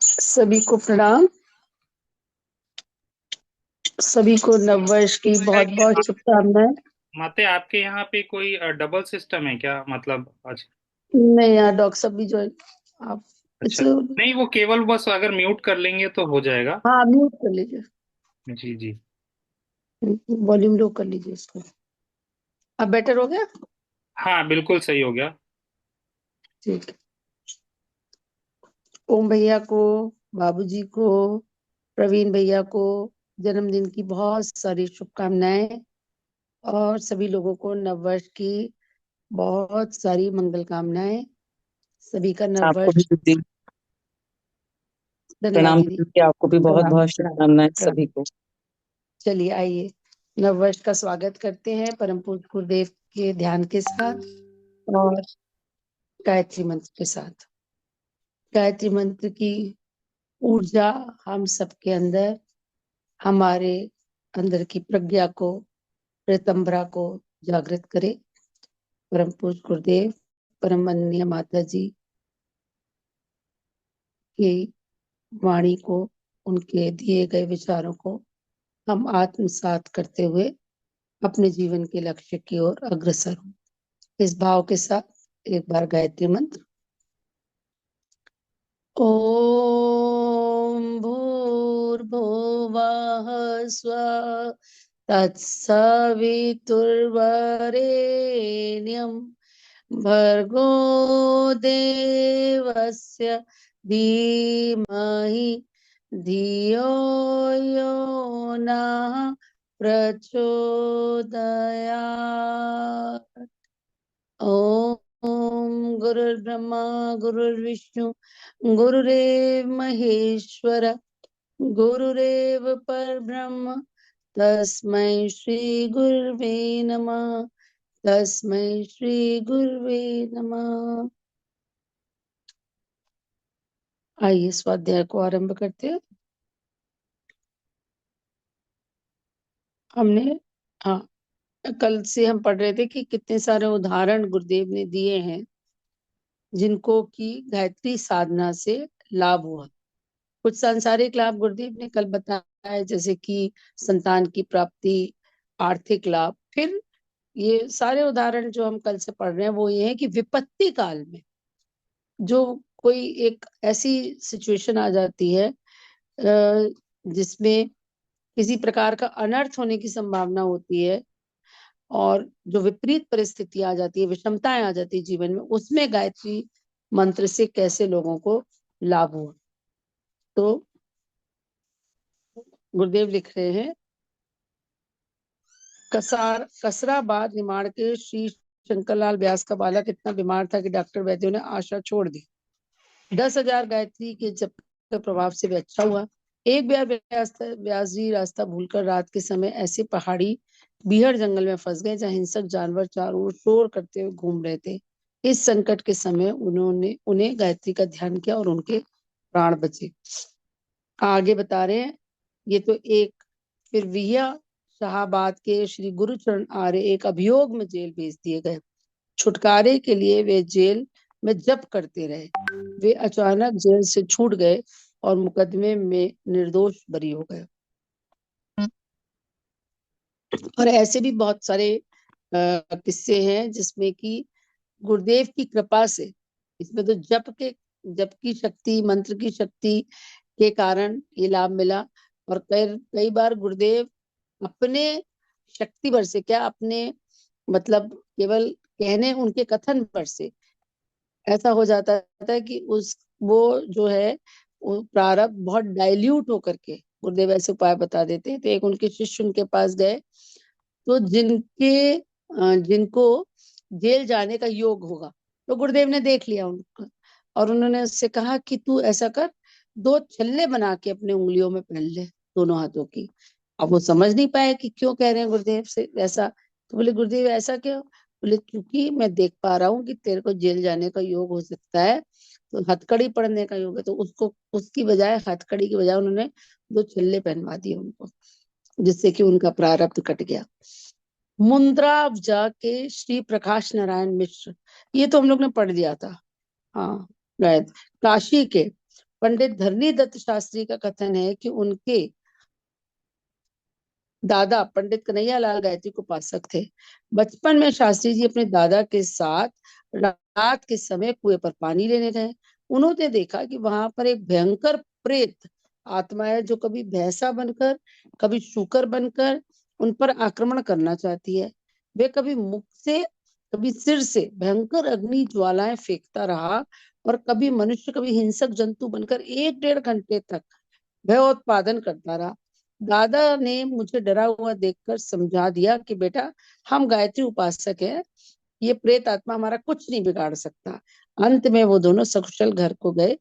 सभी को प्रणाम। सभी को नववर्ष की बहुत बहुत शुभकामनाएं। माते आपके यहाँ पे कोई डबल सिस्टम है क्या, मतलब आज? नहीं यार, डॉक्टर साहब भी जो आप अच्छा। इसे नहीं, वो केवल बस अगर म्यूट कर लेंगे तो हो जाएगा। हाँ म्यूट कर लीजिए, जी जी। वॉल्यूम लो कर लीजिए इसको। अब बेटर हो गया। हाँ, बिल्कुल सही हो गया। ठीक है। ओम भैया को, बाबूजी को, प्रवीण भैया को जन्मदिन की बहुत सारी शुभकामनाएं और सभी लोगों को नववर्ष की बहुत सारी मंगल कामनाएं। सभी का आपको भी नववर्ष। दीदी धन्यवाद प्रणाम दीदी। दीदी, आपको भी बहुत प्रणाम बहुत प्रणाम शुभकामनाएं प्रणाम। सभी को। चलिए आइए नववर्ष का स्वागत करते हैं परम पूज्य गुरुदेव के ध्यान के साथ और गायत्री मंत्र के साथ। गायत्री मंत्र की ऊर्जा हम सबके अंदर, हमारे अंदर की प्रज्ञा को, प्रेतम्बरा को जागृत करे। परम पूज्य गुरुदेव, परम माननीय माता जी की वाणी को, उनके दिए गए विचारों को हम आत्मसात करते हुए अपने जीवन के लक्ष्य की ओर अग्रसर हों। इस भाव के साथ एक बार गायत्री मंत्र। ॐ भूर्भुवः स्वः तत्सवितुर्वरेण्यं भर्गो देवस्य धीमहि धियो यो नः प्रचोदयात्। ओम गुरुर्ब्रह्मा गुरुर्विष्णु गुरुरेव महेश्वर गुरुरेव परब्रह्म तस्मै श्री गुरुवे नमः। तस्मै श्री गुरुवे नमः। आइए स्वाध्याय को आरंभ करते हैं। हमने हाँ कल से हम पढ़ रहे थे कि कितने सारे उदाहरण गुरुदेव ने दिए हैं जिनको की गायत्री साधना से लाभ हुआ। कुछ सांसारिक लाभ गुरुदेव ने कल बताया, जैसे कि संतान की प्राप्ति, आर्थिक लाभ। फिर ये सारे उदाहरण जो हम कल से पढ़ रहे हैं वो ये है कि विपत्ति काल में जो कोई एक ऐसी सिचुएशन आ जाती है जिसमें किसी प्रकार का अनर्थ होने की संभावना होती है और जो विपरीत परिस्थिति आ जाती है, विषमताएं आ जाती है जीवन में, उसमें गायत्री मंत्र से कैसे लोगों को लाभ हुआ। तो गुरुदेव लिख रहे हैं, कसराबाद निमाड़ के श्री शंकरलाल व्यास का बालक इतना बीमार था कि डॉक्टर वैद्यों ने आशा छोड़ दी। 10,000 गायत्री के जप के प्रभाव से भी अच्छा हुआ। एक बार व्यास जी रास्ता भूलकर रात के समय ऐसे पहाड़ी बीहड़ जंगल में फंस गए जहाँ हिंसक जानवर चारों ओर शोर करते हुए घूम रहे थे। इस संकट के समय उन्हें गायत्री का ध्यान किया और उनके प्राण बचे। आगे बता रहे हैं, ये तो एक। फिर विया शाहाबाद के श्री गुरुचरण आर्य एक अभियोग में जेल भेज दिए गए। छुटकारे के लिए वे जेल में जप करते रहे। वे अचानक जेल से छूट गए और मुकदमे में निर्दोष बरी हो गए। और ऐसे भी बहुत सारे किस्से हैं जिसमें कि गुरुदेव की कृपा से, इसमें तो जप की शक्ति, मंत्र की शक्ति के कारण ये लाभ मिला। और कई कई बार गुरुदेव अपने शक्ति भर से, क्या अपने मतलब केवल कहने, उनके कथन पर से ऐसा हो जाता था कि उस वो जो है वो प्रारब्ध बहुत डाइल्यूट होकर के गुरुदेव ऐसे उपाय बता देते हैं। तो एक उनके शिष्य उनके पास गए, तो जिनको जेल जाने का योग होगा, तो गुरुदेव ने देख लिया उनको और उन्होंने उससे कहा कि तू ऐसा कर, 2 छल्ले बना के अपने उंगलियों में पहन ले, दोनों हाथों की। अब वो समझ नहीं पाए कि क्यों कह रहे हैं गुरुदेव से ऐसा। तो बोले गुरुदेव ऐसा क्यों? बोले क्योंकि मैं देख पा रहा हूँ कि तेरे को जेल जाने का योग हो सकता है, तो हथकड़ी पढ़ने का योग है। तो उसको उसकी बजाय, हथकड़ी की बजाय उन्होंने 2 छल्ले पहनवा दिए उनको, जिससे कि उनका प्रारब्ध कट गया। मुंद्रावजा के श्री प्रकाश नारायण मिश्र, ये तो हम लोग ने पढ़ दिया था। हाँ, गायत्री। काशी के पंडित धरनी दत्त शास्त्री का कथन है कि उनके दादा पंडित कन्हैयालाल गायत्री को उपासक थे। बचपन में शास्त्री जी अपने दादा के साथ रात के समय कुएं पर पानी लेने गए। उन्होंने देखा कि वहां पर एक भयंकर प्रेत आत्मा है जो कभी भैंसा बनकर, कभी शूकर बनकर उन पर आक्रमण करना चाहती है। वे कभी मुख से, कभी सिर से भयंकर अग्नि ज्वालाएं फेंकता रहा और कभी मनुष्य, कभी हिंसक जंतु बनकर 1-1.5 घंटे तक भयोत्पादन करता रहा। दादा ने मुझे डरा हुआ देखकर समझा दिया कि बेटा, हम गायत्री उपासक हैं, ये प्रेत आत्मा हमारा कुछ नहीं बिगाड़ सकता। अंत में वो दोनों सकुशल घर को गए।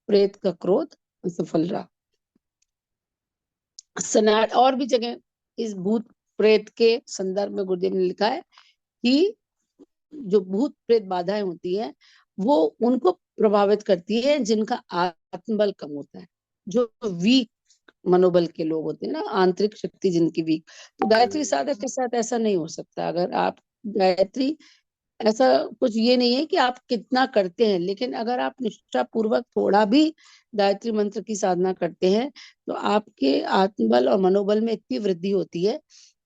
प्रेत का क्रोध असफल रहा। सनाट और भी जगह इस भूत प्रेत के संदर्भ में गुरुदेव ने लिखा है कि जो भूत प्रेत बाधाएं होती है वो उनको प्रभावित करती है जिनका आत्मबल कम होता है, जो वीक मनोबल के लोग होते हैं ना, आंतरिक शक्ति जिनकी वीक। तो गायत्री साधक के साथ ऐसा नहीं हो सकता। अगर आप गायत्री, ऐसा कुछ ये नहीं है कि आप कितना करते हैं, लेकिन अगर आप निष्ठा पूर्वक थोड़ा भी गायत्री मंत्र की साधना करते हैं तो आपके आत्मबल और मनोबल में इतनी वृद्धि होती है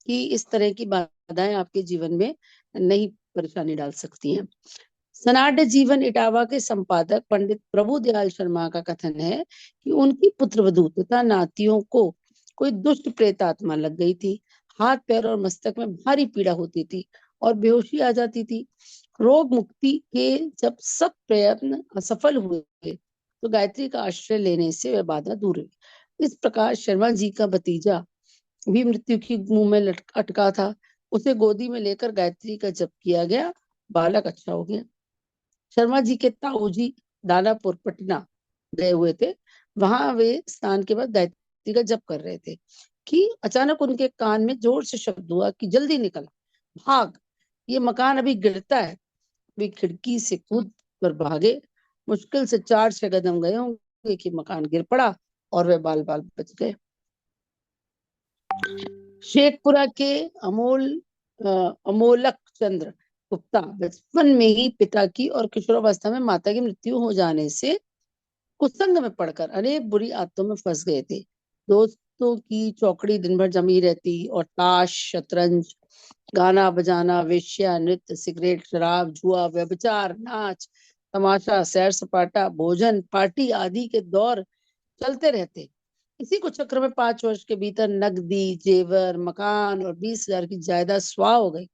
कि इस तरह की बाधाएं आपके जीवन में नहीं परेशानी डाल सकती हैं। सनाड्य जीवन इटावा के संपादक पंडित प्रभु दयाल शर्मा का कथन है कि उनकी पुत्रवधू तथा नातियों को कोई दुष्ट प्रेत आत्मा लग गई थी। हाथ पैर और मस्तक में भारी पीड़ा होती थी और बेहोशी आ जाती थी। रोग मुक्ति के जब सब प्रयत्न असफल हुए तो गायत्री का आश्रय लेने से वह बाधा दूर हुई। इस प्रकार शर्मा जी का भतीजा भी मृत्यु की मुंह में अटका था। उसे गोदी में लेकर गायत्री का जप किया गया, बालक अच्छा हो गया। शर्मा जी के ताऊ जी दानापुर पटना गए हुए थे। वहां वे स्नान के बाद गायत्री का जप कर रहे थे कि अचानक उनके कान में जोर से शब्द हुआ कि जल्दी निकल, भाग, ये मकान अभी गिरता है। वे खिड़की से कूद कर भागे। मुश्किल से 4-6 कदम गए होंगे कि मकान गिर पड़ा और वे बाल बाल बच गए। शेखपुरा के अमोलक चंद्र गुप्ता बचपन में ही पिता की और किशोरावस्था में माता की मृत्यु हो जाने से कुसंग में पड़कर अनेक बुरी आदतों में फंस गए थे। दोस्तों की चौकड़ी दिन भर जमी रहती और ताश, शतरंज, गाना बजाना, वेश्या, नृत्य, सिगरेट, शराब, जुआ, व्यभिचार, नाच, तमाशा, सैर सपाटा, भोजन, पार्टी आदि के दौर चलते रहते। इसी को चक्र में 5 वर्ष के भीतर नकदी, जेवर, मकान और 20,000 की जायदाद स्वाह हो गई।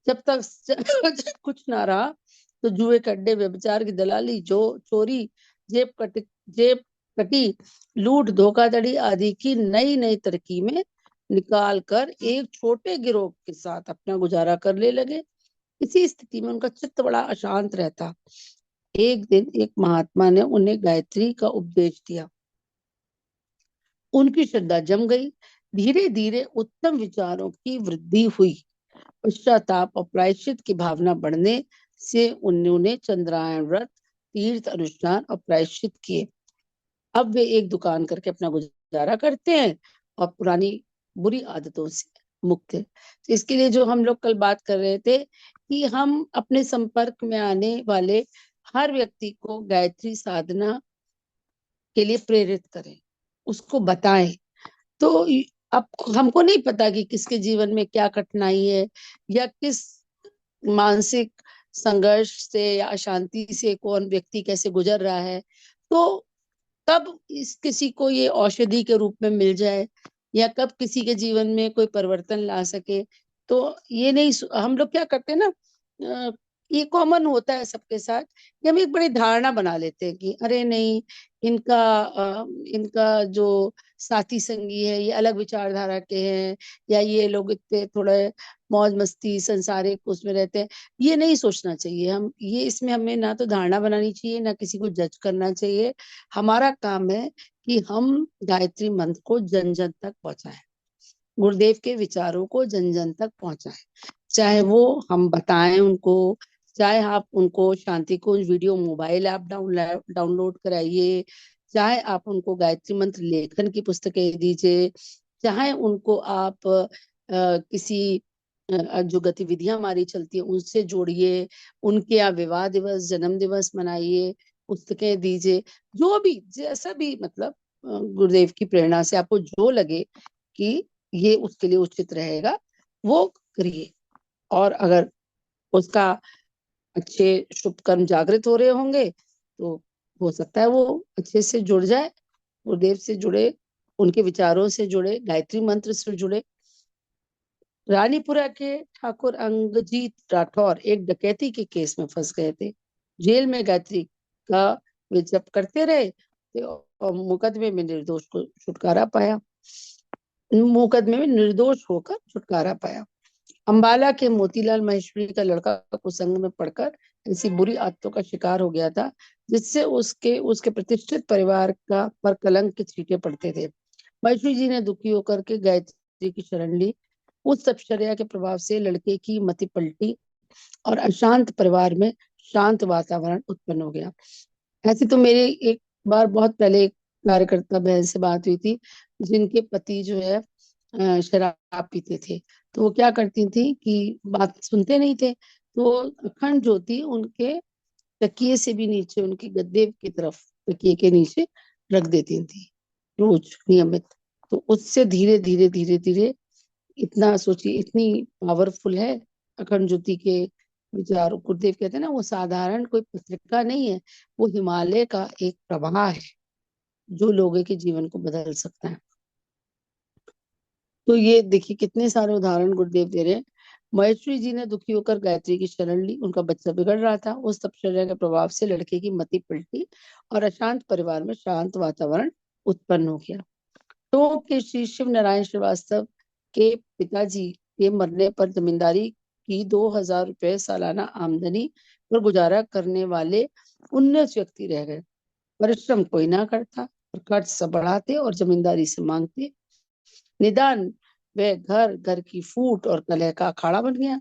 जब तक कुछ ना रहा तो जुए के अड्डे, व्यभिचार की दलाली, जो चोरी, जेब कटी, लूट, धोखाधड़ी आदि की नई नई तरकीबें निकाल कर एक छोटे गिरोह के साथ अपना गुजारा कर ले लगे। इसी स्थिति में उनका चित्त बड़ा अशांत रहता। एक दिन एक महात्मा ने उन्हें गायत्री का उपदेश दिया। उनकी श्रद्धा जम गई। धीरे धीरे उत्तम विचारों की वृद्धि हुई। पश्चाताप और प्रायश्चित की भावना बढ़ने से उन्होंने चंद्रायण व्रत, तीर्थ अनुष्ठान और प्रायश्चित किए। अब वे एक दुकान करके अपना गुजारा करते हैं और पुरानी बुरी आदतों से मुक्त है। तो इसके लिए जो हम लोग कल बात कर रहे थे कि हम अपने संपर्क में आने वाले हर व्यक्ति को गायत्री साधना के लिए प्रेरित करें, उसको बताएं। तो अब हमको नहीं पता कि किसके जीवन में क्या कठिनाई है या किस मानसिक संघर्ष से या अशांति से कौन व्यक्ति कैसे गुजर रहा है। तो कब इस किसी को ये औषधि के रूप में मिल जाए या कब किसी के जीवन में कोई परिवर्तन ला सके, तो ये नहीं। हम लोग क्या करते हैं ना, ये कॉमन होता है सबके साथ कि हम एक बड़ी धारणा बना लेते हैं कि अरे नहीं, इनका जो साथी संगी है ये अलग विचारधारा के हैं, या ये लोग इतने थोड़े मौज मस्ती संसारिक उसमें रहते हैं। ये नहीं सोचना चाहिए। हम ये इसमें हमें ना तो धारणा बनानी चाहिए, ना किसी को जज करना चाहिए। हमारा काम है कि हम गायत्री मंत्र को जन जन तक पहुंचाएं, गुरुदेव के विचारों को जन जन तक पहुंचाएं। चाहे वो हम बताएं उनको, चाहे आप उनको शांति कुंज वीडियो मोबाइल ऐप डाउनलोड कराइए, चाहे आप उनको गायत्री मंत्र लेखन की पुस्तकें दीजिए, चाहे उनको आप किसी जो गतिविधियां हमारी चलती है उनसे जोड़िए, उनके यहाँ विवाह दिवस, जन्म दिवस मनाइए। पुस्तकें दीजिए, जो भी जैसा भी मतलब गुरुदेव की प्रेरणा से आपको जो लगे कि ये उसके लिए उचित रहेगा वो करिए। और अगर उसका अच्छे शुभ कर्म जागृत हो रहे होंगे तो हो सकता है वो अच्छे से जुड़ जाए, गुरुदेव से जुड़े, उनके विचारों से जुड़े, गायत्री मंत्र से जुड़े। रानीपुरा के ठाकुर अंगजीत राठौर एक डकैती के केस में फंस गए थे। जेल में गायत्री का वे जप करते रहे और मुकदमे में निर्दोष को छुटकारा पाया, मुकदमे में निर्दोष होकर छुटकारा पाया। अंबाला के मोतीलाल महेश्वरी का लड़का कुसंग में पड़कर ऐसी बुरी आदतों का शिकार हो गया था जिससे उसके उसके प्रतिष्ठित परिवार का पर कलंक के छींटे पड़ते थे। महेश्वरी जी ने दुखी होकर के गायत्री की शरण ली। उस तपश्चर्या के प्रभाव से लड़के की मति पलटी और अशांत परिवार में शांत वातावरण उत्पन्न हो गया। ऐसे तो मेरे एक बार बहुत पहले एक कार्यकर्ता बहन से बात हुई थी जिनके पति जो है शराब पीते थे। तो वो क्या करती थी कि बात सुनते नहीं थे, तो अखंड ज्योति उनके तकिए से भी नीचे, उनके गद्दे की तरफ तकिए के नीचे रख देती थी रोज नियमित। तो उससे धीरे धीरे धीरे धीरे इतना सोचिए, इतनी पावरफुल है अखंड ज्योति के विचार। गुरुदेव कहते हैं ना, वो साधारण कोई पत्रिका नहीं है, वो हिमालय का एक प्रवाह है जो लोगों के जीवन को बदल सकता है। तो ये देखिए कितने सारे उदाहरण गुरुदेव दे रहे हैं। महेश्वरी जी ने दुखी होकर गायत्री की शरण ली। उनका बच्चा बिगड़ रहा था, उस तपश्चर्या के प्रभाव से लड़के की मति पलटी और अशांत परिवार में शांत वातावरण उत्पन्न हो गया। तो के श्री शिव नारायण श्रीवास्तव के पिताजी के मरने पर जमींदारी की 2,000 रुपए सालाना आमदनी पर गुजारा करने वाले 19 व्यक्ति रह गए। परिश्रम कोई ना करता और खर्च सब बढ़ाते और जमींदारी से मांगते। निदान वे घर घर की फूट और कलह का अखाड़ा बन गया।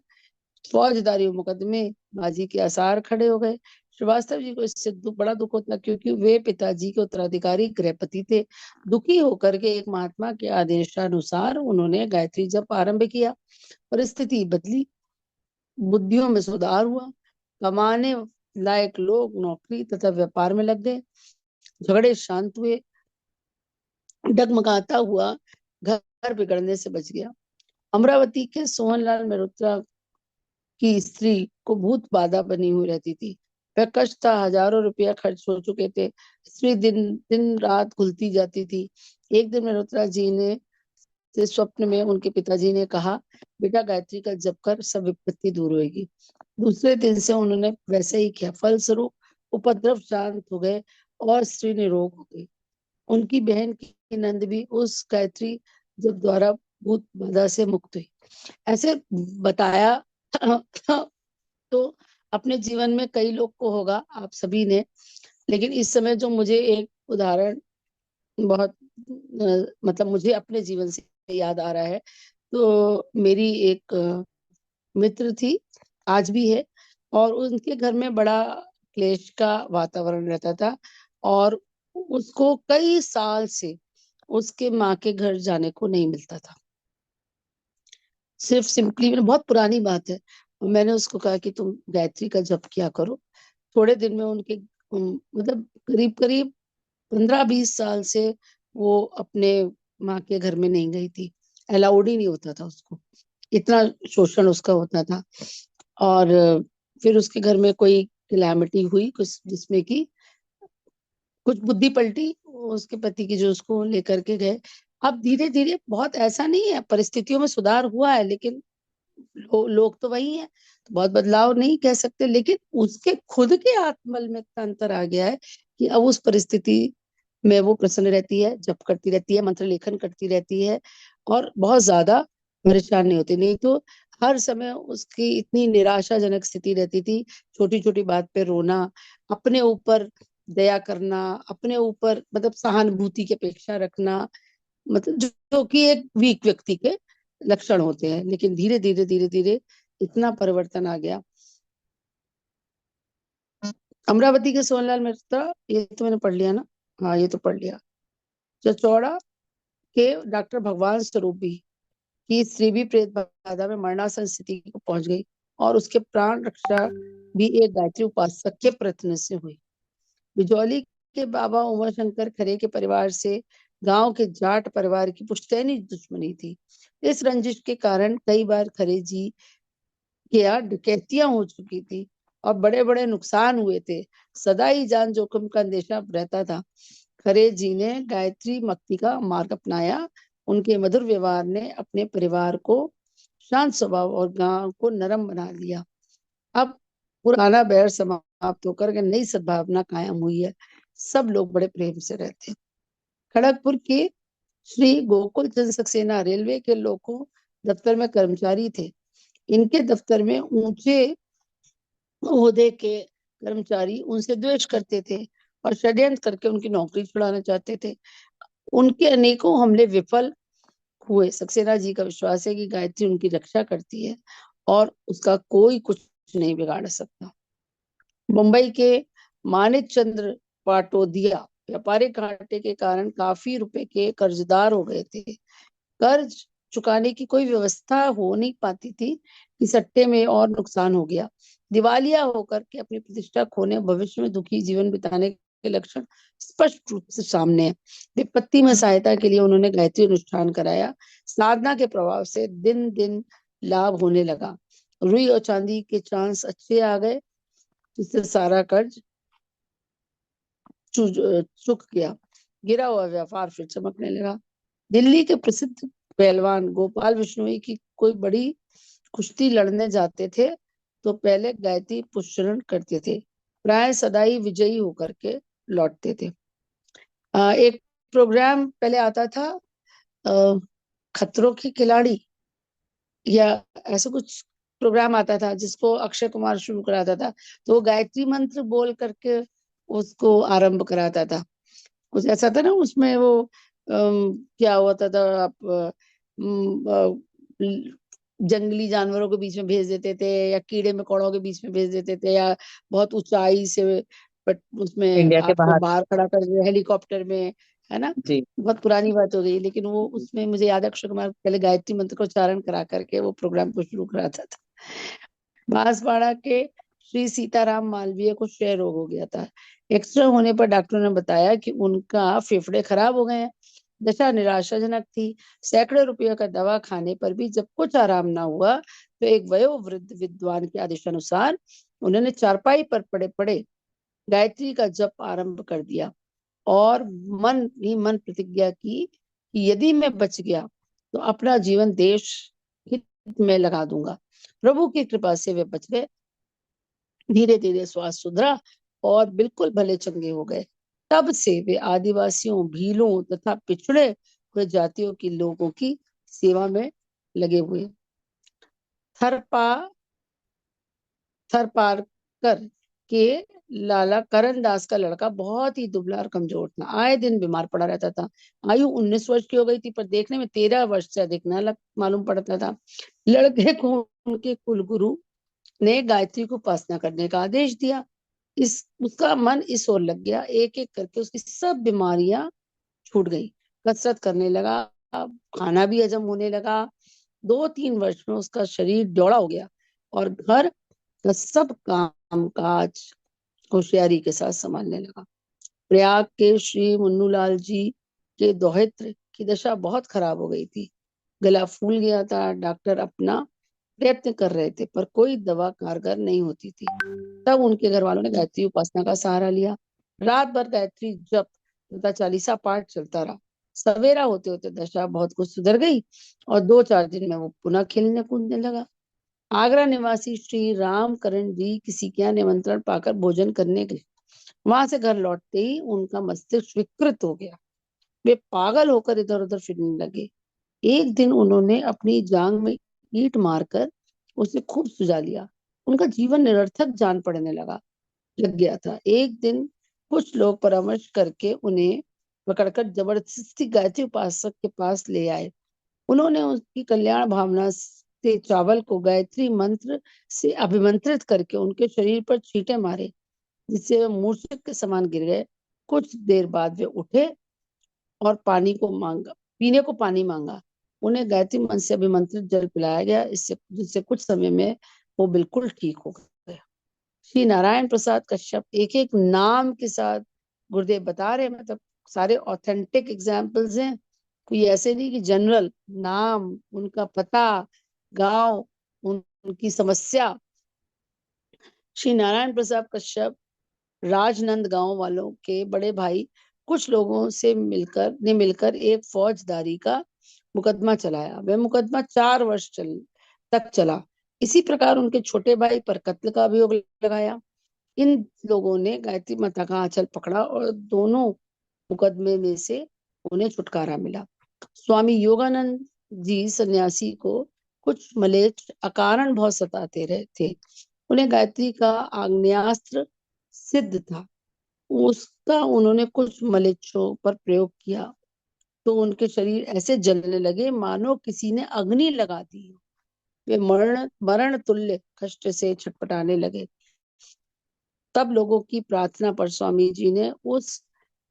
फौजदारी मुकदमे बाजी के आसार खड़े हो गए। श्रीवास्तव जी को इससे बड़ा दुख होता क्योंकि वे पिताजी के उत्तराधिकारी गृहपति थे। दुखी होकर के एक महात्मा के आदेशानुसार उन्होंने गायत्री जप आरंभ किया। परिस्थिति बदली, बुद्धियों में सुधार हुआ, कमाने लायक लोग नौकरी तथा व्यापार में लग गए, झगड़े शांत हुए, डगमगाता हुआ घर बिगड़ने से बच गया। अमरावती के सोहनलाल मेहरोत्रा की स्त्री को भूत बाधा बनी हुई रहती थी। वह कष्ट था, हजारों रुपया खर्च हो चुके थे। स्त्री दिन दिन रात घुलती जाती थी। एक दिन मेहरोत्रा जी ने से स्वप्न में उनके पिताजी ने कहा, बेटा गायत्री का जप कर, सब विपत्ति दूर होगी। दूसरे दिन से उन्होंने वैसे ही किया। फलस्वरूप उपद्रव शांत हो गए और स्त्री निरोग हो गई। उनकी बहन की नंद भी उस गायत्री जप द्वारा भूत बाधा से मुक्त हुई। ऐसे बताया। तो अपने जीवन में कई लोग को होगा, आप सभी ने। लेकिन इस समय जो मुझे एक उदाहरण बहुत मतलब मुझे अपने जीवन से याद आ रहा है, तो मेरी एक मित्र थी, आज भी है, और उनके घर में बड़ा क्लेश का वातावरण रहता था। और उसको कई साल से उसके माँ के घर जाने को नहीं मिलता था। सिर्फ सिंपली, मैंने बहुत पुरानी बात है, मैंने उसको कहा कि तुम गायत्री का जप किया करो। थोड़े दिन में उनके मतलब करीब करीब 15-20 साल से वो अपने माँ के घर में नहीं गई थी। अलाउड ही नहीं होता था उसको, इतना शोषण उसका होता था। और फिर उसके घर में कोई कैलामिटी हुई कुछ, जिसमें कि कुछ बुद्धि पलटी उसके पति की, जो उसको लेकर के गए। अब धीरे धीरे, बहुत ऐसा नहीं है, परिस्थितियों में सुधार हुआ है, लेकिन लोग तो वही है, तो बहुत बदलाव नहीं कह सकते। लेकिन उसके खुद के आत्मबल में इतना अंतर आ गया है कि अब उस परिस्थिति में वो प्रसन्न रहती है, जप करती रहती है, मंत्र लेखन करती रहती है और बहुत ज्यादा परेशान नहीं होती। नहीं तो हर समय उसकी इतनी निराशाजनक स्थिति रहती थी, छोटी छोटी बात पे रोना, अपने ऊपर दया करना, अपने ऊपर मतलब सहानुभूति की अपेक्षा रखना, मतलब जो कि एक वीक व्यक्ति के लक्षण होते हैं। लेकिन धीरे धीरे धीरे धीरे इतना परिवर्तन आ गया। अमरावती के सोनलाल मेहता, ये तो मैंने पढ़ लिया ना, हाँ ये तो पढ़ लिया। चचौड़ा के डॉक्टर भगवान स्वरूप भी की स्त्री भी प्रेत बाधा में मरणासन स्थिति को पहुंच गई और उसके प्राण रक्षा भी एक गायत्री उपासक के प्रयत्न से हुई। बिजौली के बाबा उमा शंकर खरे के परिवार से गांव के जाट परिवार की पुश्तैनी दुश्मनी थी। इस रंजिश के कारण कई बार खरे जी के यहाँ डकैतियां हो चुकी थी और बड़े बड़े नुकसान हुए थे। सदा ही जान जोखिम का अंदेशा रहता था। खरे जी ने गायत्री मक्ति का मार्ग अपनाया। उनके मधुर व्यवहार ने अपने परिवार को शांत स्वभाव और गांव को नरम बना लिया। अब पुराना बैर समाप्त होकर के नई सद्भावना कायम हुई है। सब लोग बड़े प्रेम से रहते हैं। खड़गपुर के श्री गोकुल चंद्र सक्सेना रेलवे के लोगों दफ्तर में कर्मचारी थे। इनके दफ्तर में ऊंचे ओहदे के कर्मचारी उनसे द्वेष करते थे और षड्यंत्र करके उनकी नौकरी छुड़ाना चाहते थे। उनके अनेकों हमले विफल हुए। सक्सेना जी का विश्वास है कि गायत्री उनकी रक्षा करती है और उसका कोई कुछ नहीं बिगाड़ सकता। मुंबई के मानिक चंद्र पाटोदिया व्यापारिक घाटे के कारण काफी रुपए के कर्जदार हो गए थे। कर्ज चुकाने की कोई व्यवस्था हो नहीं पाती थी कि सट्टे में और नुकसान हो गया। दिवालिया होकर के अपनी प्रतिष्ठा खोने, भविष्य में दुखी जीवन बिताने के लक्षण स्पष्ट रूप से सामने है। विपत्ति में सहायता के लिए उन्होंने गायत्री अनुष्ठान कराया। साधना के प्रभाव से दिन दिन लाभ होने लगा। रुई और चांदी के चांस अच्छे आ गए, जिससे सारा कर्ज चुक गया। गिरा हुआ व्यापार फिर चमकने लगा। दिल्ली के प्रसिद्ध पहलवान गोपाल बिश्नोई की कोई बड़ी कुश्ती लड़ने जाते थे तो पहले गायत्री पुष्करण करते थे। प्राय सदाई विजयी होकर के लौटते थे। एक प्रोग्राम पहले आता था, अ, खतरों के खिलाड़ी या ऐसा कुछ प्रोग्राम आता था जिसको अक्षय कुमार शुरू कराता था। तो वो गायत्री मंत्र बोल करके उसको आरंभ कराता था। कुछ ऐसा था ना उसमें वो क्या होता था, आप जंगली जानवरों के बीच में भेज देते थे या कीड़े मकोड़ों के बीच में भेज देते थे या बहुत ऊंचाई से, बट उसमें इंडिया के आपको बाहर। बाहर खड़ा कर दिया हेलीकॉप्टर में, है ना। जी। बहुत पुरानी बात हो गई, लेकिन वो उसमें मुझे याद है अक्षय कुमार पहले गायत्री मंत्र का उच्चारण करा करके वो प्रोग्राम को शुरू कराता था। बांसवाड़ा के श्री सीताराम मालवीय को क्षय रोग हो गया था। एक्सरे होने पर डॉक्टरों ने बताया कि उनका फेफड़े खराब हो गए हैं। दशा निराशाजनक थी। सैकड़ों रुपयों का दवा खाने पर भी जब कुछ आराम ना हुआ तो एक वयोवृद्ध विद्वान के आदेशानुसार उन्होंने चारपाई पर पड़े पड़े गायत्री का जप आरंभ कर दिया और मन ही मन प्रतिज्ञा की कि यदि मैं बच गया तो अपना जीवन देश हित में लगा दूंगा। प्रभु की कृपा से वे बच गए। धीरे धीरे स्वास्थ्य सुधरा और बिल्कुल भले चंगे हो गए। तब से वे आदिवासियों, भीलों तथा पिछड़े हुए जातियों के लोगों की सेवा में लगे हुए। थरपा थरपारकर के लाला करण दास का लड़का बहुत ही दुबला और कमजोर था। आए दिन बीमार पड़ा रहता था। आयु 19 वर्ष की हो गई थी पर देखने में 13 वर्ष से अधिक न मालूम पड़ता था। लड़के को उनके कुलगुरु ने गायत्री को उपासना करने का आदेश दिया। इस उसका मन इस ओर लग गया। एक एक करके उसकी सब बीमारियां छूट गई। कसरत करने लगा, खाना भी हजम होने लगा। 2-3 वर्ष में उसका शरीर दौड़ा हो गया और घर का सब काम काज होशियारी के साथ संभालने लगा। प्रयाग के श्री मुन्नूलाल जी के दोहित्र की दशा बहुत खराब हो गई थी। गला फूल गया था। डॉक्टर अपना प्रयत्न कर रहे थे पर कोई दवा कारगर नहीं होती थी। तब उनके घर वालों ने गायत्री उपासना का सहारा लिया। रात भर गायत्री जप तथा चालीसा पाठ चलता रहा। सवेरा होते होते दशा बहुत कुछ सुधर गई और 2-4 दिन में वो पुनः खेलने कूदने लगा। आगरा निवासी श्री रामकरण जी किसी के यहाँ निमंत्रण पाकर भोजन करने गए। वहां से घर लौटते ही उनका मस्तिष्क विकृत हो गया। वे पागल होकर इधर उधर फिरने लगे। एक दिन उन्होंने अपनी जांग में ईंट मारकर उसे खूब सुझा लिया। उनका जीवन निरर्थक जान पड़ने लग गया था। एक दिन कुछ लोग परामर्श करके उन्हें पकड़कर जबरदस्ती गायत्री उपासक के पास ले आए। उन्होंने उसकी कल्याण भावना से चावल को गायत्री मंत्र से अभिमंत्रित करके उनके शरीर पर छींटे मारे, जिससे वे मूर्छित के समान गिर गए। कुछ देर बाद वे उठे और पीने को पानी मांगा। उन्हें गायत्री मंत्र से अभिमंत्रित जल पिलाया गया, इससे जिससे कुछ समय में वो बिल्कुल ठीक हो गए। श्री नारायण प्रसाद कश्यप एक एक नाम के साथ गुरुदेव बता रहे हैं, मतलब सारे ऑथेंटिक एग्जाम्पल्स हैं, कोई ऐसे नहीं कि जनरल नाम, उनका पता, गांव, उनकी समस्या। श्री नारायण प्रसाद कश्यप राजनंद गांव वालों के बड़े भाई कुछ लोगों से मिलकर एक फौजदारी का मुकदमा चलाया। वह मुकदमा 4 वर्ष तक चला। इसी प्रकार उनके छोटे भाई पर कत्ल का अभियोग लगाया। इन लोगों ने गायत्री माता का आंचल पकड़ा और दोनों मुकदमे में से उन्हें छुटकारा मिला। स्वामी योगानंद जी सन्यासी को कुछ मलेच्छ अकारण बहुत सताते रहे थे। उन्हें गायत्री का आग्नेयास्त्र सिद्ध था, उसका उन्होंने कुछ मलेच्छों पर प्रयोग किया तो उनके शरीर ऐसे जलने लगे मानो किसी ने अग्नि लगा दी। वे मरण मरण तुल्य कष्ट से छटपटाने लगे। तब लोगों की प्रार्थना पर स्वामी जी ने उस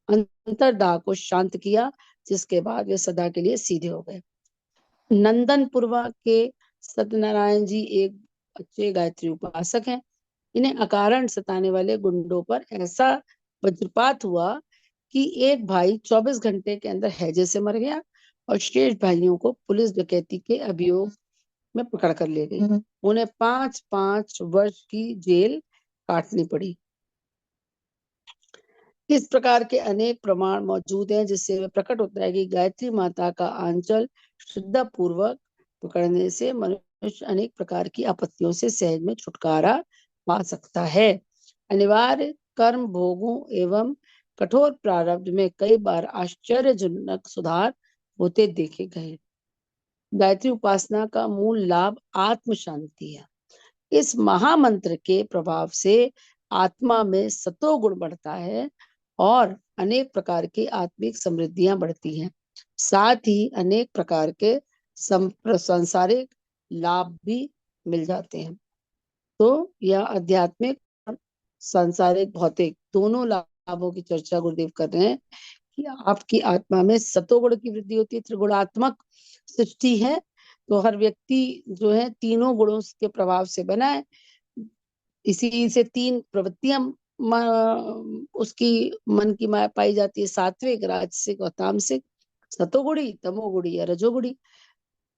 अंतरदाह को शांत किया, जिसके बाद वे सदा के लिए सीधे हो गए। नंदनपुरवा के सत्यनारायण जी एक अच्छे गायत्री उपासक हैं। इन्हें अकारण सताने वाले गुंडों पर ऐसा वज्रपात हुआ कि एक भाई 24 घंटे के अंदर हैजे से मर गया और शेष भाइयों को पुलिस डकैती के अभियोग में पकड़ कर ले गई। उन्हें 5-5 वर्ष की जेल काटनी पड़ी। इस प्रकार के अनेक प्रमाण मौजूद हैं जिससे वह प्रकट होता है कि गायत्री माता का आंचल श्रद्धा पूर्वक पकड़ने से मनुष्य अनेक प्रकार की आपत्तियों से सहज में छुटकारा पा सकता है। अनिवार्य कर्म भोगों एवं कठोर प्रारब्ध में कई बार आश्चर्यजनक सुधार होते देखे गए। गायत्री उपासना का मूल लाभ आत्म शांति है। इस महामंत्र के प्रभाव से आत्मा में सतोगुण बढ़ता है और अनेक प्रकार की आत्मिक समृद्धियां बढ़ती हैं। साथ ही अनेक प्रकार के सांसारिक लाभ भी मिल जाते हैं। तो यह आध्यात्मिक और सांसारिक भौतिक दोनों लाभों की चर्चा गुरुदेव कर रहे हैं कि आपकी आत्मा में सतोगुण की वृद्धि होती है। त्रिगुणात्मक सृष्टि है, तो हर व्यक्ति जो है तीनों गुणों के प्रभाव से बना है। इसी से 3 प्रवृत्तियां उसकी मन की पाई जाती है, सात्विक, राजसिक और तामसिक, सतोगुणी, तमोगुणी या रजोगुणी।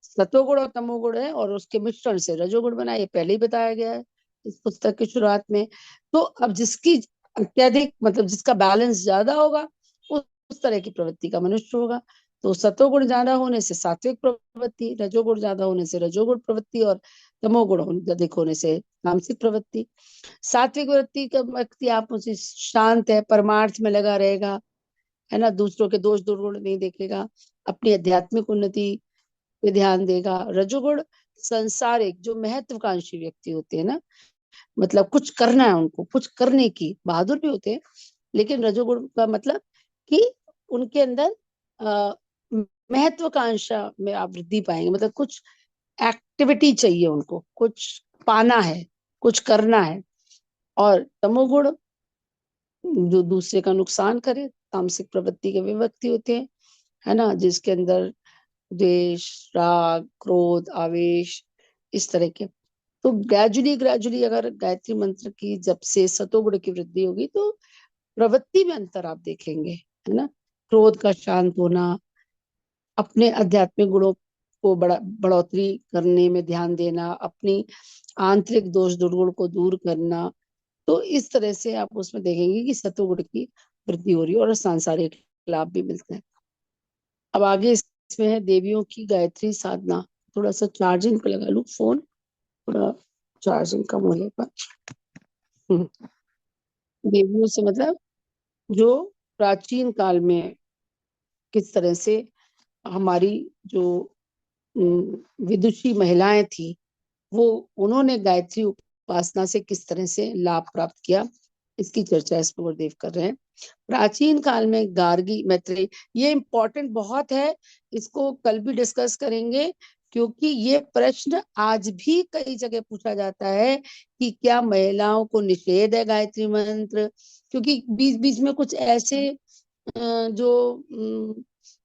सतोगुण और तमोगुण है और उसके मिश्रण से रजोगुण बना, ये पहले ही बताया गया है इस पुस्तक की शुरुआत में। तो अब जिसकी अत्यधिक मतलब जिसका बैलेंस ज्यादा होगा उस तरह की प्रवृत्ति का मनुष्य होगा। तो सतोगुण ज्यादा होने से सात्विक प्रवृत्ति, रजोगुण ज्यादा होने से रजोगुण प्रवृत्ति और तमोगुण अधिक होने से तामसिक प्रवृत्ति। सात्विक वृत्ति का व्यक्ति आप उसे शांत है, परमार्थ में लगा रहेगा, है ना, दूसरों के दोष दुर्गुण नहीं देखेगा, अपनी आध्यात्मिक उन्नति पे ध्यान देगा। रजोगुण संसारिक जो महत्वाकांक्षी व्यक्ति होते हैं ना, मतलब कुछ करना है उनको, कुछ करने की बहादुर भी होते हैं, लेकिन रजोगुण का मतलब कि उनके अंदर महत्वाकांक्षा में आप वृद्धि पाएंगे, मतलब कुछ एक्टिविटी चाहिए उनको, कुछ पाना है, कुछ करना है। और तमोगुण जो दूसरे का नुकसान करे, तामसिक प्रवृत्ति के वे व्यक्ति होते हैं, है ना, जिसके अंदर द्वेष, राग, क्रोध, आवेश, इस तरह के। तो ग्रेजुअली ग्रेजुअली अगर गायत्री मंत्र की जब से सतोगुण की वृद्धि होगी तो प्रवृत्ति में अंतर आप देखेंगे, है ना। क्रोध का शांत होना, अपने आध्यात्मिक गुणों को बढ़ोतरी करने में ध्यान देना, अपनी आंतरिक दोष दुर्गुण को दूर करना। तो इस तरह से आप उसमें देखेंगे कि सतोगुण की वृद्धि हो रही है और सांसारिक लाभ भी मिलते हैं। अब आगे इसमें है देवियों की गायत्री साधना। थोड़ा सा चार्जिंग पे लगा लूं फोन, थोड़ा चार्जिंग कम होने पर। देवियों से मतलब जो प्राचीन काल में किस तरह से हमारी जो विदुषी महिलाएं थी, वो उन्होंने गायत्री उपासना से किस तरह से लाभ प्राप्त किया, इसकी चर्चा इसमें गुरुदेव कर रहे हैं। प्राचीन काल में गार्गी मैत्रेयी, ये इम्पोर्टेंट बहुत है, इसको कल भी डिस्कस करेंगे, क्योंकि ये प्रश्न आज भी कई जगह पूछा जाता है कि क्या महिलाओं को निषेध है गायत्री मंत्र। क्योंकि बीच बीच में कुछ ऐसे जो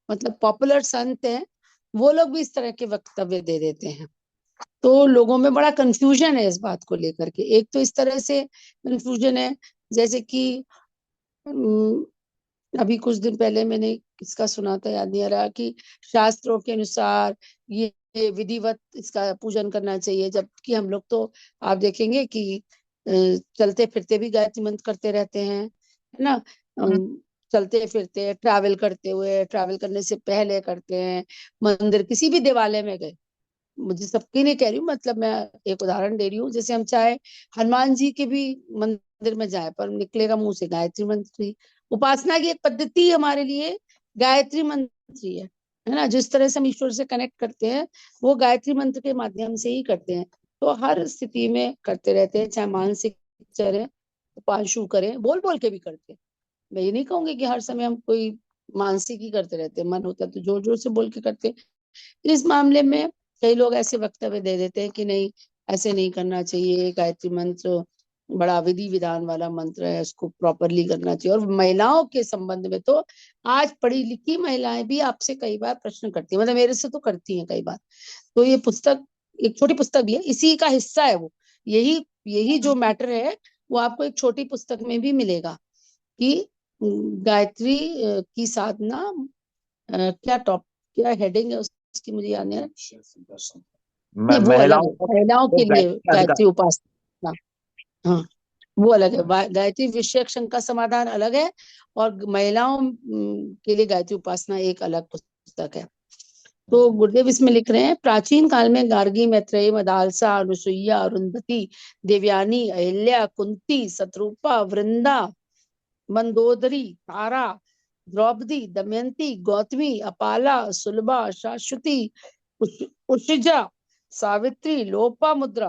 मतलब पॉपुलर संत हैं, वो लोग भी इस तरह के वक्तव्य दे देते हैं। तो लोगों में बड़ा कंफ्यूजन है इस बात को लेकर के। एक तो इस तरह से कंफ्यूजन है जैसे कि अभी कुछ दिन पहले मैंने किसका सुना था, याद नहीं आ रहा, कि शास्त्रों के अनुसार ये विधिवत इसका पूजन करना चाहिए, जबकि हम लोग तो आप देखेंगे कि चलते फिरते भी गायत्री मंत्र करते रहते हैं, है ना। चलते फिरते ट्रैवल करते हुए, ट्रैवल करने से पहले करते हैं, मंदिर किसी भी देवालय में गए, मुझे सबकी नहीं कह रही हूँ, मतलब मैं एक उदाहरण दे रही हूँ, जैसे हम चाहे हनुमान जी के भी मंदिर में जाए, पर निकलेगा मुंह से गायत्री मंत्र ही। उपासना की एक पद्धति हमारे लिए गायत्री मंत्र ही है ना। जिस तरह से हम ईश्वर से कनेक्ट करते हैं, वो गायत्री मंत्र के माध्यम से ही करते हैं। तो हर स्थिति में करते रहते हैं, चाहे मानसिक चले, उपांशु करें, बोल बोल के भी करते हैं। मैं ये नहीं कहूंगी कि हर समय हम कोई मानसिक ही करते रहते हैं, मन होता है तो जोर जोर से बोल के करते हैं। इस मामले में कई लोग ऐसे वक्तव्य दे देते हैं कि नहीं, ऐसे नहीं करना चाहिए, गायत्री मंत्र बड़ा विधि विधान वाला मंत्र है, उसको प्रॉपरली करना चाहिए। और महिलाओं के संबंध में तो आज पढ़ी लिखी महिलाएं भी आपसे कई बार प्रश्न करती हैं, मतलब मेरे से तो करती हैं कई बार। तो ये पुस्तक एक छोटी पुस्तक भी है, इसी का हिस्सा है वो। यही यही जो मैटर है वो आपको एक छोटी पुस्तक में भी मिलेगा कि गायत्री की साधना, क्या टॉप, क्या हेडिंग है उसकी मुझे याद नहीं आ रहा। नहीं, वो अलग है, महिलाओं को महिलाओं वो के लिए गायत्री का अधिकार। गायत्री उपासना। हाँ, वो अलग है, गायत्री विषयक शंका समाधान अलग है, और महिलाओं के लिए गायत्री उपासना एक अलग पुस्तक है। तो गुरुदेव इसमें लिख रहे हैं, प्राचीन काल में गार्गी, मैत्रेयी, मदालसा, अनुसुईया, अरुंधति, देवयानी, अहिल्या, कुंती, शतरूपा, वृंदा, मंदोदरी, तारा, द्रौपदी, दमयंती, गौतमी, अपाला, सुलभा, शाश्वती, उषिजा, सावित्री, लोपामुद्रा,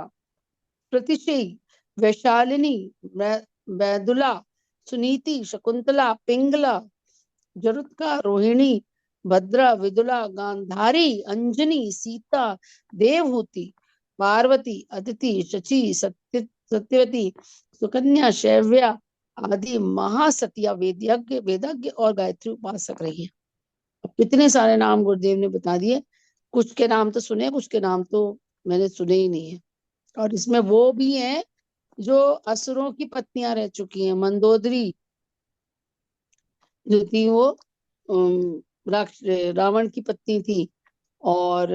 प्रतिशयी, वैशालिनी, वैदुला, सुनीति, शकुंतला, पिंगला, जरुत्का, रोहिणी, भद्रा, विदुला, गांधारी, अंजनी, सीता, देवहूति, पार्वती, अदिति, शची, सत्यवती, सुकन्या, शैव्या आदि महासतिया, वेदज्ञ वेदज्ञ और गायत्री उपासक रही है। अब कितने सारे नाम गुरुदेव ने बता दिए, कुछ के नाम तो सुने, कुछ के नाम तो मैंने सुने ही नहीं है। और इसमें वो भी हैं जो असुरों की पत्नियां रह चुकी हैं। मंदोदरी जो थी वो रावण की पत्नी थी, और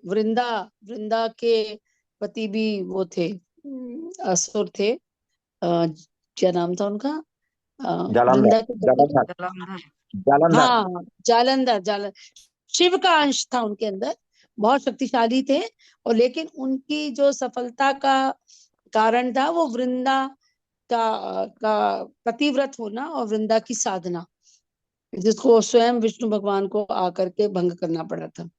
वृंदा, वृंदा के पति भी वो थे, असुर थे। क्या नाम था उनका, जालंधर, वृंदा के पति। जालंधर, जालंधर। जालंधर। हाँ, जालंधर, शिव का अंश था उनके अंदर, बहुत शक्तिशाली थे। और लेकिन उनकी जो सफलता का कारण था वो वृंदा का पतिव्रत होना और वृंदा की साधना, जिसको स्वयं विष्णु भगवान को आकर के भंग करना पड़ा था।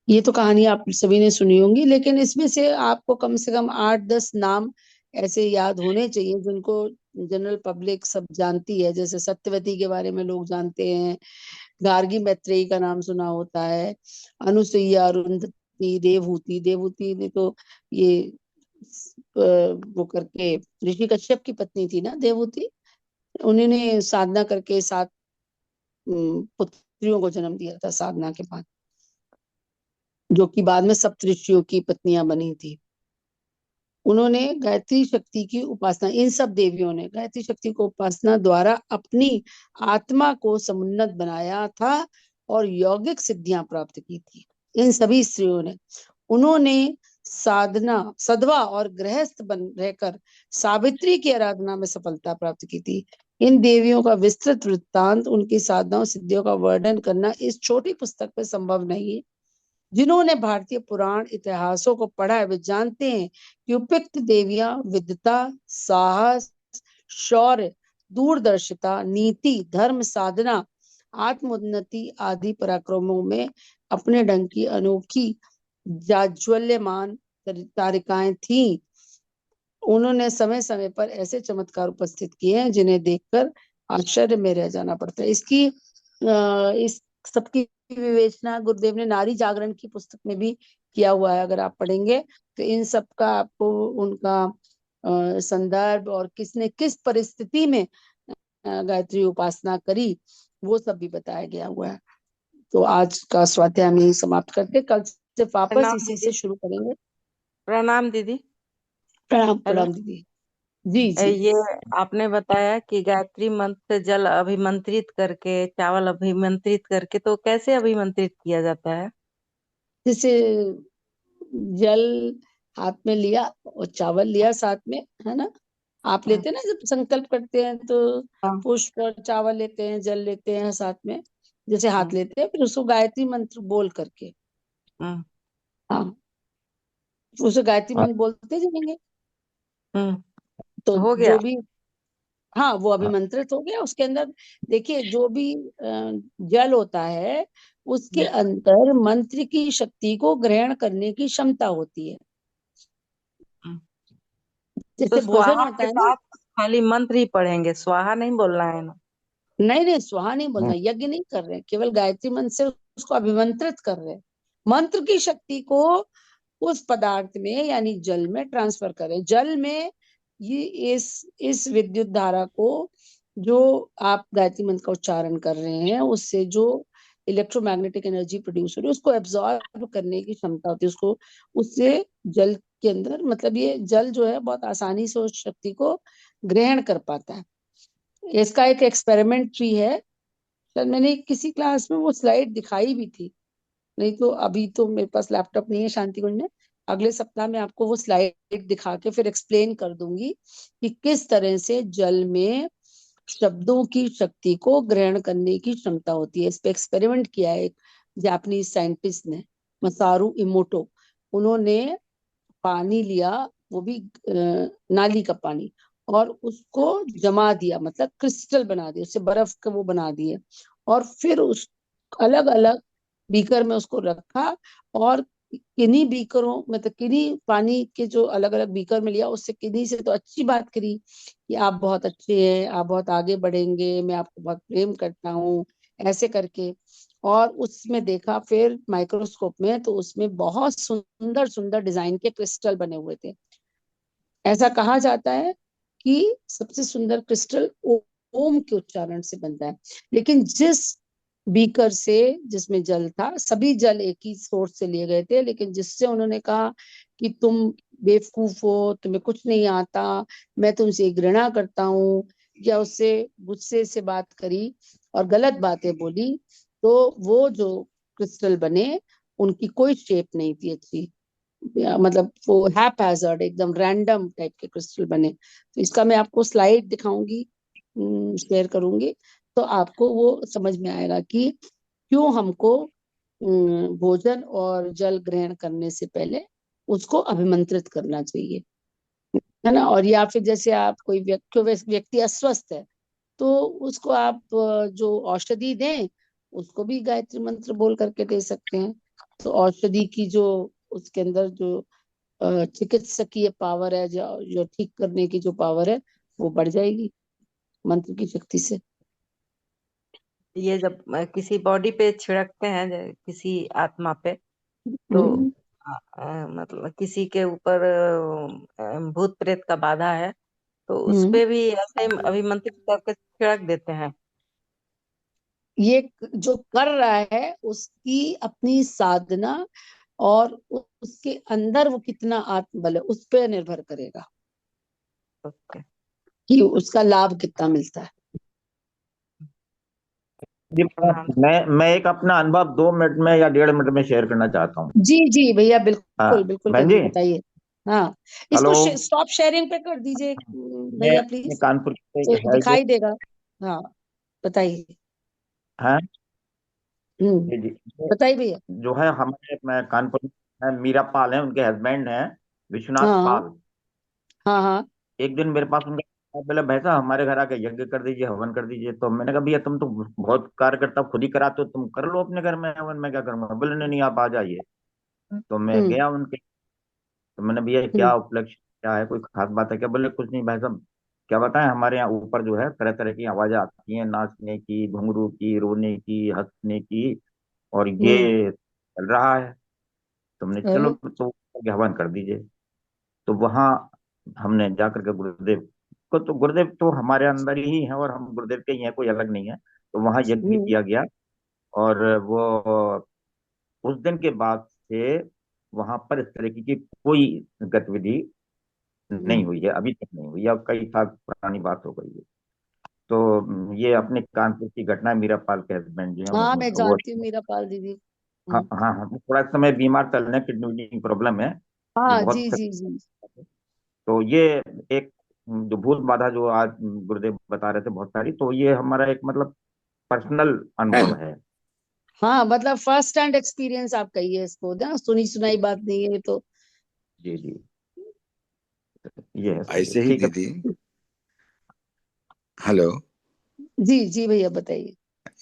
ये तो कहानी आप सभी ने सुनी होंगी, लेकिन इसमें से आपको कम से कम 8-10 नाम ऐसे याद होने चाहिए जिनको जनरल पब्लिक सब जानती है। जैसे सत्यवती के बारे में लोग जानते हैं, गार्गी मैत्रेयी का नाम सुना होता है, अनुसुईया, अरुंधति, देवहूति, देवहूति ने तो ये वो करके ऋषि कश्यप की पत्नी थी ना देवहूति, उन्होंने साधना करके 7 पुत्रियों को जन्म दिया था साधना के बाद, जो कि बाद में सप्तऋषियों की पत्नियां बनी थी। उन्होंने गायत्री शक्ति की उपासना, इन सब देवियों ने गायत्री शक्ति को उपासना द्वारा अपनी आत्मा को समुन्नत बनाया था और यौगिक सिद्धियां प्राप्त की थी। इन सभी स्त्रियों ने, उन्होंने साधना, सधवा और गृहस्थ बन रहकर सावित्री की आराधना में सफलता प्राप्त की थी। इन देवियों का विस्तृत वृत्तांत, उनकी साधनाओं सिद्धियों का वर्णन करना इस छोटी पुस्तक में संभव नहीं है। जिन्होंने भारतीय पुराण इतिहासों को पढ़ा है वे जानते हैं कि उपयुक्त देवियां विद्वता, साहस, शौर्य, दूरदर्शिता, नीति, धर्म साधना, आत्मोन्नति आदि पराक्रमों में अपने ढंग की अनोखी जाज्वल्यमान तारिकाएं थीं। उन्होंने समय समय पर ऐसे चमत्कार उपस्थित किए हैं जिन्हें देखकर आश्चर्य में रह जाना पड़ता है। इस सबकी विवेचना गुरुदेव ने नारी जागरण की पुस्तक में भी किया हुआ है। अगर आप पढ़ेंगे तो इन सब का आपको उनका संदर्भ और किसने किस परिस्थिति में गायत्री उपासना करी, वो सब भी बताया गया हुआ है। तो आज का स्वाध्याय हम यही समाप्त करते, कल से वापस प्रणाम इसी दीदी। से शुरू करेंगे। प्रणाम दीदी। प्रणाम हेलो। प्रणाम दीदी। जी जी। ये आपने बताया कि गायत्री मंत्र से जल अभिमंत्रित करके, चावल अभिमंत्रित करके, तो कैसे अभिमंत्रित किया जाता है? जैसे जल हाथ में लिया और चावल लिया साथ में, है ना। आप हम्म, लेते हैं ना जब संकल्प करते हैं तो हाँ, पुष्प और चावल लेते हैं, जल लेते हैं साथ में, जैसे हाथ हम्म, लेते हैं, फिर उसको गायत्री मंत्र बोल करके, हम्म, हाँ, उसे गायत्री हाँ, मंत्र बोलते जाएंगे। हम्म, तो हो गया। जो भी, हाँ, वो हाँ, अभिमंत्रित हो गया। उसके अंदर देखिए जो भी जल होता है उसके हम्म, अंदर मंत्र की शक्ति को ग्रहण करने की क्षमता होती है। हम्म। तो जैसे भोजन स्वाहा होता के है ना। साथ खाली मंत्र ही पढ़ेंगे, स्वाहा नहीं बोलना है ना? नहीं नहीं, स्वाहा नहीं बोलना, हम्म, यज्ञ नहीं कर रहे, केवल गायत्री मंत्र से उसको अभिमंत्रित कर रहे हैं। मंत्र की शक्ति को उस पदार्थ में यानी जल में ट्रांसफर करें। जल में ये इस विद्युत धारा को, जो आप गायत्री मंत्र का उच्चारण कर रहे हैं, उससे जो इलेक्ट्रोमैग्नेटिक एनर्जी प्रोड्यूस हो रही है उसको एब्जॉर्ब करने की क्षमता होती है। उसको उससे जल के अंदर, मतलब ये जल जो है बहुत आसानी से उस शक्ति को ग्रहण कर पाता है। इसका एक एक्सपेरिमेंट भी है, शायद मैंने किसी क्लास में वो स्लाइड दिखाई भी थी। नहीं तो अभी तो मेरे पास लैपटॉप नहीं है शांति कुंज में। अगले सप्ताह में आपको वो स्लाइड दिखा के फिर एक्सप्लेन कर दूंगी कि किस तरह से जल में शब्दों की शक्ति को ग्रहण करने की क्षमता होती है। इस पे एक्सपेरिमेंट किया है एक जापानीज साइंटिस्ट ने, मसारू इमोटो। उन्होंने पानी लिया, वो भी नाली का पानी, और उसको जमा दिया, मतलब क्रिस्टल बना दिया, उससे बर्फ का वो बना दिए, और फिर उस अलग अलग बीकर में उसको रखा। और किन्हीं बीकरों, मतलब किन्हीं पानी के जो अलग अलग बीकर में लिया, उससे किन्हीं से तो अच्छी बात करी कि आप बहुत अच्छे हैं, आप बहुत आगे बढ़ेंगे, मैं आपको बहुत प्रेम करता हूँ, ऐसे करके। और उसमें देखा फिर माइक्रोस्कोप में, तो उसमें बहुत सुंदर सुंदर डिजाइन के क्रिस्टल बने हुए थे। ऐसा कहा जाता है कि सबसे सुंदर क्रिस्टल ओम के उच्चारण से बनता है। लेकिन जिस बीकर से, जिसमें जल था, सभी जल एक ही सोर्स से लिए गए थे, लेकिन जिससे उन्होंने कहा कि तुम बेवकूफ हो, तुम्हें कुछ नहीं आता, मैं तुमसे घृणा करता हूँ, या उससे गुस्से से बात करी और गलत बातें बोली, तो वो जो क्रिस्टल बने, उनकी कोई शेप नहीं थी अच्छी, मतलब वो हैपहैजर्ड, एकदम रैंडम टाइप के क्रिस्टल बने। तो इसका मैं आपको स्लाइड दिखाऊंगी, शेयर करूंगी, तो आपको वो समझ में आएगा कि क्यों हमको भोजन और जल ग्रहण करने से पहले उसको अभिमंत्रित करना चाहिए, है ना। और या फिर जैसे आप कोई व्यक्ति अस्वस्थ है, तो उसको आप जो औषधि दें, उसको भी गायत्री मंत्र बोल करके दे सकते हैं। तो औषधि की जो उसके अंदर जो चिकित्सकीय पावर है, जो ठीक करने की जो पावर है, वो बढ़ जाएगी मंत्र की शक्ति से। ये जब किसी बॉडी पे छिड़कते हैं, किसी आत्मा पे, तो हम्म मतलब किसी के ऊपर भूत प्रेत का बाधा है, तो उस हम्म। पे भी ऐसे ही अभिमंत्रित करके छिड़क देते हैं। ये जो कर रहा है उसकी अपनी साधना और उसके अंदर वो कितना आत्मबल है, उस पर निर्भर करेगा ओके। कि उसका लाभ कितना मिलता है। जी, प्रणाम। मैं एक अपना अनुभव 2 मिनट में या 1.5 मिनट में शेयर करना चाहता हूँ। जी जी भैया, बिल्कुल हाँ, बिल्कुल बहन करिए, जी। बताइए। हाँ, हेलो। इसको स्टॉप शेयरिंग पे कर दीजिए भैया मैं प्लीज, कानपुर से तो है ये। दिखाई देगा। हाँ, बताइए। हाँ, हम्म, जी जी। ये बताइए भैया। जो है हमारे, मैं कानपुर में मीरा पाल है, उनके हस्बैंड हैं विश्वनाथ हाँ पाल। हाँ हाँ। एक दिन मेरे पास उनका बोले, भाई साहब हमारे घर आके यज्ञ कर दीजिए, हवन कर दीजिए। तो मैंने कहा भैया तुम तो बहुत कार्य करता हो, खुद ही कराते हो, तुम कर लो अपने घर में हवन, मैं क्या करूंगा। बोले नहीं नहीं, आप आ जाइए। तो मैं हम्म गया उनके। तो मैंने, भैया हम्म क्या उपलक्ष्य, क्या है, कोई खास बात है क्या। बोले कुछ नहीं भाई साहब, क्या बताएं, हमारे यहाँ ऊपर जो है तरह तरह की आवाजें आती हैं, नाचने की, घुंघरू की, रोने की, हंसने की, और हम्म। ये चल रहा है। तुमने चलो अरे। तो हवन कर दीजिए। तो वहाँ हमने जाकर के गुरुदेव को, तो गुरुदेव तो हमारे अंदर ही है और हम गुरुदेव के ही हैं, कोई अलग नहीं है। तो वहाँ यज्ञ हम्म किया गया। और वो उस दिन के बाद से वहां पर इस तरीके की कोई गतिविधि नहीं हुई है, अभी तक नहीं हुई है, अब कई साल पुरानी बात हो गई है। तो ये अपने कानपुर की घटना है, मीरापाल के हस्बैंड जो है हाँ, मैं वो, जानती हूँ मीरा पाल दीदी। हाँ हाँ हाँ, थोड़ा समय बीमार चल रहे हैं, किडनी की प्रॉब्लम है। ये हाँ बहुत जी जी जी। तो ये एक जो भूत बाधा जो आज गुरुदेव बता रहे थे बहुत सारी, तो ये हमारा एक मतलब पर्सनल अनुभव है। हाँ, मतलब फर्स्ट हैंड एक्सपीरियंस आप कहिए इसको ना, सुनी सुनाई बात नहीं है ये तो। जी जी, ये है सही है, ऐसे ही ठीक है। दीदी। हेलो। जी जी भैया बताइए।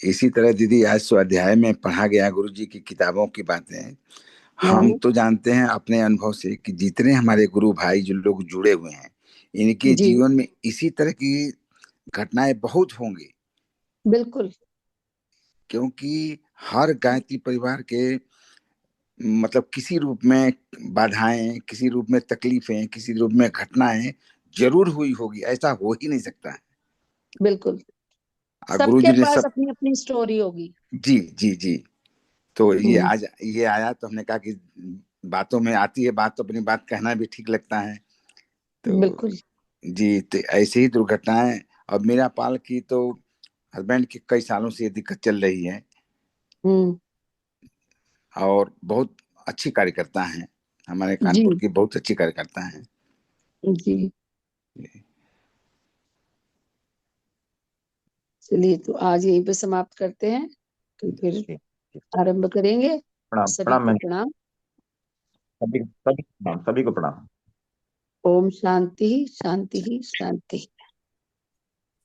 इसी तरह दीदी आज स्वाध्याय में पढ़ा गया गुरु जी की किताबों की बातें। हम हाँ तो जानते हैं अपने अनुभव से कि जितने हमारे गुरु भाई जो लोग जुड़े हुए हैं, इनके जी जीवन में इसी तरह की घटनाएं बहुत होंगी। बिल्कुल। क्योंकि हर गायत्री परिवार के मतलब किसी रूप में बाधाएं, किसी रूप में तकलीफें, किसी रूप में घटनाएं जरूर हुई होगी, ऐसा हो ही नहीं सकता है। बिल्कुल, गुरु सबके जी ने पास सब। अपनी अपनी स्टोरी होगी। जी जी जी। तो ये हम्म, आज ये आया तो हमने कहा कि बातों में आती है बात, तो अपनी बात कहना भी ठीक लगता है। तो बिल्कुल। जी, तो ऐसे ही दुर्घटनाएं। और मीरा पाल की तो हस्बैंड की कई सालों से ये दिक्कत चल रही है, हम्म। और बहुत अच्छी कार्यकर्ता हैं, हमारे जी कानपुर की बहुत अच्छी कार्यकर्ता हैं। जी। चलिए, तो आज यहीं पे समाप्त करते हैं, तो फिर ठीक, ठीक। आरंभ करेंगे। प्रणाम सभी प्रणाम को मैम, प्रणाम। सभी सभी को प्रणाम, सभी को प्रणाम। ओम शांति शांति शांति।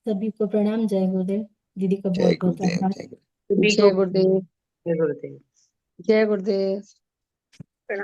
सभी को प्रणाम। जय गुरुदेव। दीदी का जय बहुत बहुत गुरुदेव, आभार। जय गुरुदेव। जय गुरुदेव। जय गुरुदेव। जय गुरुदेव।